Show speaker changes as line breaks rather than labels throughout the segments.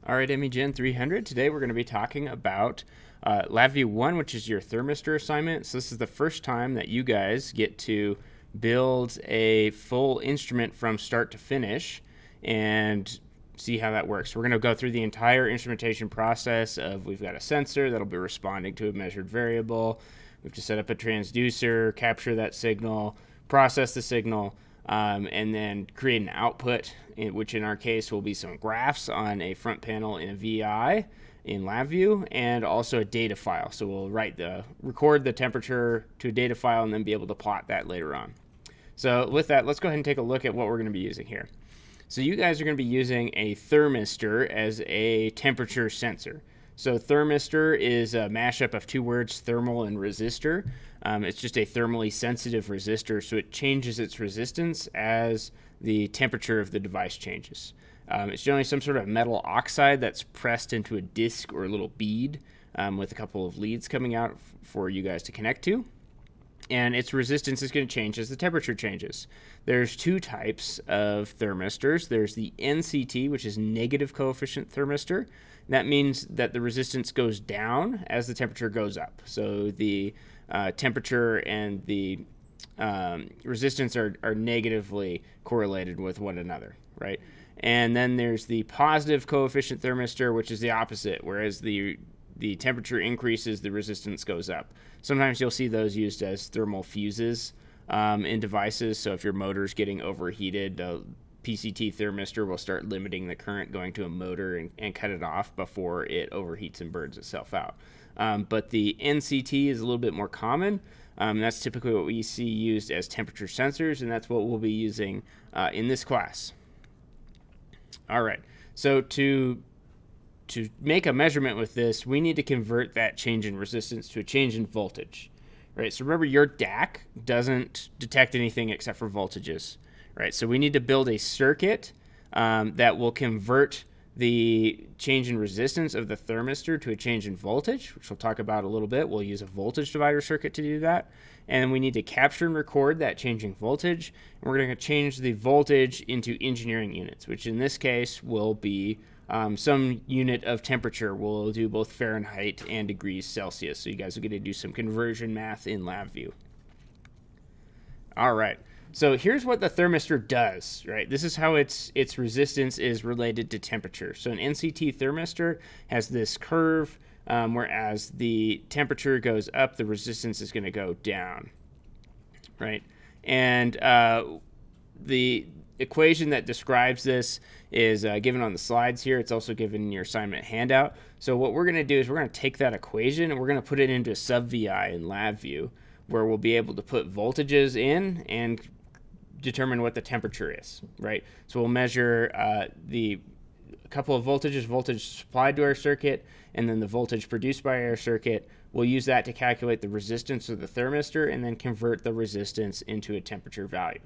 All right, MEGN 300. Today we're going to be talking about LabView 1, which is your thermistor assignment. So this is the first time that you guys get to build a full instrument from start to finish and see how that works. We're going to go through the entire instrumentation process of we've got a sensor that'll be responding to a measured variable. We have to set up a transducer, capture that signal, process the signal, and then create an output, which in our case will be some graphs on a front panel in a VI in LabView, and also a data file. So we'll record the temperature to a data file and then be able to plot that later on. So with that, let's go ahead and take a look at what we're going to be using here. So you guys are going to be using a thermistor as a temperature sensor. So thermistor is a mashup of two words, thermal and resistor. It's just a thermally sensitive resistor, so it changes its resistance as the temperature of the device changes. It's generally some sort of metal oxide that's pressed into a disc or a little bead with a couple of leads coming out for you guys to connect to. And its resistance is going to change as the temperature changes. There's two types of thermistors. There's the NCT, which is negative coefficient thermistor. That means that the resistance goes down as the temperature goes up. So the temperature and the resistance are negatively correlated with one another, right? And then there's the positive coefficient thermistor, which is the opposite, whereas the temperature increases, the resistance goes up. Sometimes you'll see those used as thermal fuses in devices. So if your motor's getting overheated, the PCT thermistor will start limiting the current going to a motor and cut it off before it overheats and burns itself out. But the NCT is a little bit more common. That's typically what we see used as temperature sensors, and that's what we'll be using in this class. All right, so to make a measurement with this, we need to convert that change in resistance to a change in voltage, right? So remember, your DAC doesn't detect anything except for voltages, right? So we need to build a circuit that will convert the change in resistance of the thermistor to a change in voltage, which we'll talk about a little bit. We'll use a voltage divider circuit to do that. And we need to capture and record that changing voltage. And we're going to change the voltage into engineering units, which in this case will be some unit of temperature. We'll do both Fahrenheit and degrees Celsius. So you guys will get to do some conversion math in LabView. All right. So here's what the thermistor does, right? This is how its resistance is related to temperature. So an NCT thermistor has this curve, whereas the temperature goes up, the resistance is going to go down, right? And the equation that describes this is given on the slides here. It's also given in your assignment handout. So what we're going to do is we're going to take that equation and we're going to put it into a sub-VI in LabView, where we'll be able to put voltages in and determine what the temperature is, right? So we'll measure a couple of voltage supplied to our circuit, and then the voltage produced by our circuit. We'll use that to calculate the resistance of the thermistor and then convert the resistance into a temperature value.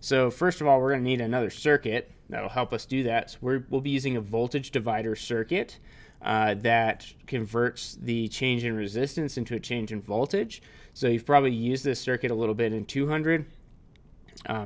So first of all, we're going to need another circuit that'll help us do that. So we'll be using a voltage divider circuit that converts the change in resistance into a change in voltage. So you've probably used this circuit a little bit in 200.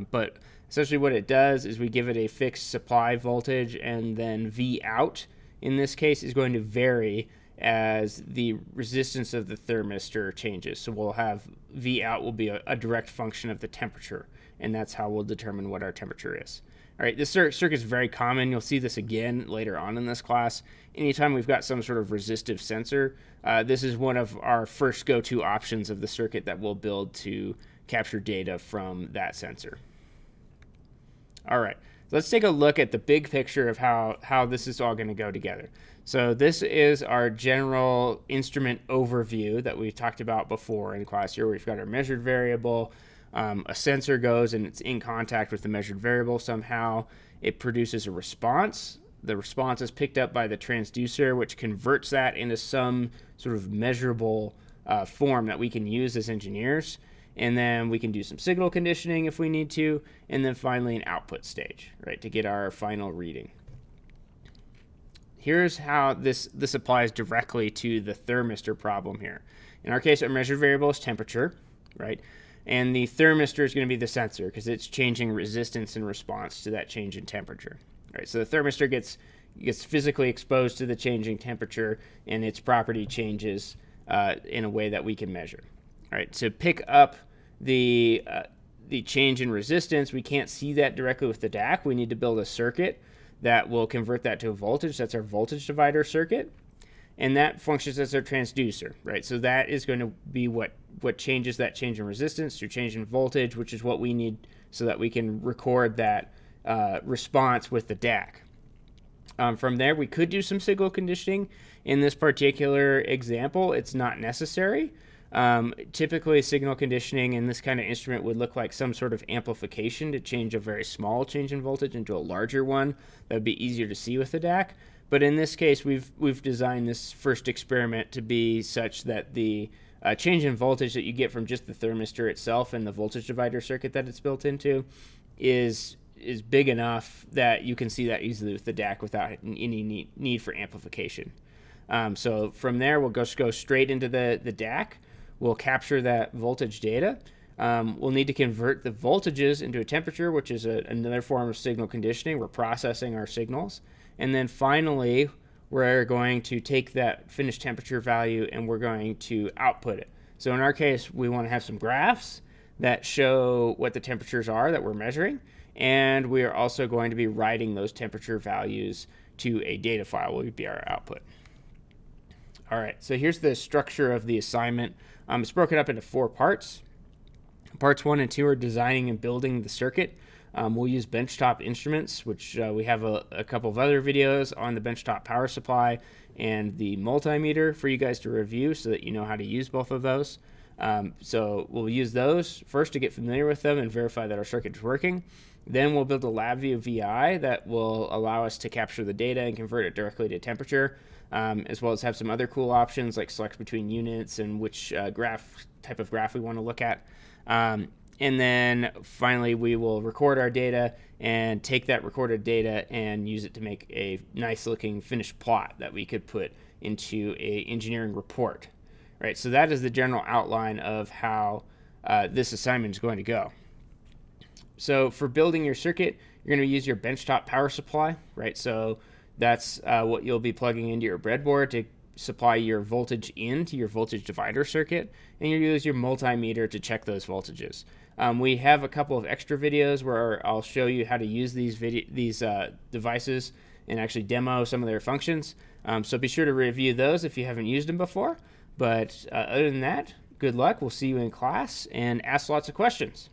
But essentially what it does is we give it a fixed supply voltage, and then V out in this case is going to vary as the resistance of the thermistor changes. So we'll have V out will be a direct function of the temperature, and that's how we'll determine what our temperature is. All right, this circuit is very common. You'll see this again later on in this class. Anytime we've got some sort of resistive sensor, this is one of our first go-to options of the circuit that we'll build to capture data from that sensor. All right, let's take a look at the big picture of how this is all going to go together. So this is our general instrument overview that we talked about before in class here. We've got our measured variable. A sensor goes and it's in contact with the measured variable somehow. It produces a response. The response is picked up by the transducer, which converts that into some sort of measurable form that we can use as engineers. And then we can do some signal conditioning if we need to, and then finally an output stage, right, to get our final reading. Here's how this applies directly to the thermistor problem here. In our case, our measured variable is temperature, right? And the thermistor is going to be the sensor because it's changing resistance in response to that change in temperature. Right, so the thermistor gets gets physically exposed to the changing temperature and its property changes in a way that we can measure. All right, to pick up the change in resistance, we can't see that directly with the DAC. We need to build a circuit that will convert that to a voltage. That's our voltage divider circuit, and that functions as our transducer, right? So that is going to be what changes that change in resistance through change in voltage, which is what we need so that we can record that response with the DAC. From there, we could do some signal conditioning. In this particular example, it's not necessary. Typically, signal conditioning in this kind of instrument would look like some sort of amplification to change a very small change in voltage into a larger one. That would be easier to see with the DAC. But in this case, we've designed this first experiment to be such that the change in voltage that you get from just the thermistor itself and the voltage divider circuit that it's built into is big enough that you can see that easily with the DAC without any need for amplification. So from there, we'll just go straight into the DAC. We'll capture that voltage data. We'll need to convert the voltages into a temperature, which is another form of signal conditioning. We're processing our signals. And then finally, we're going to take that finished temperature value and we're going to output it. So in our case, we want to have some graphs that show what the temperatures are that we're measuring. And we are also going to be writing those temperature values to a data file, will be our output. All right, so here's the structure of the assignment. It's broken up into 4 parts. Parts 1 and 2 are designing and building the circuit. We'll use benchtop instruments, which we have a couple of other videos on the benchtop power supply and the multimeter for you guys to review so that you know how to use both of those. So we'll use those first to get familiar with them and verify that our circuit is working. Then we'll build a LabView VI that will allow us to capture the data and convert it directly to temperature, as well as have some other cool options like select between units and which type of graph we want to look at. And then finally, we will record our data and take that recorded data and use it to make a nice looking finished plot that we could put into an engineering report. Right, so that is the general outline of how this assignment is going to go. So for building your circuit, you're going to use your benchtop power supply, right? So that's what you'll be plugging into your breadboard to supply your voltage into your voltage divider circuit, and you use your multimeter to check those voltages. We have a couple of extra videos where I'll show you how to use these devices and actually demo some of their functions. So be sure to review those if you haven't used them before. But other than that, good luck. We'll see you in class and ask lots of questions.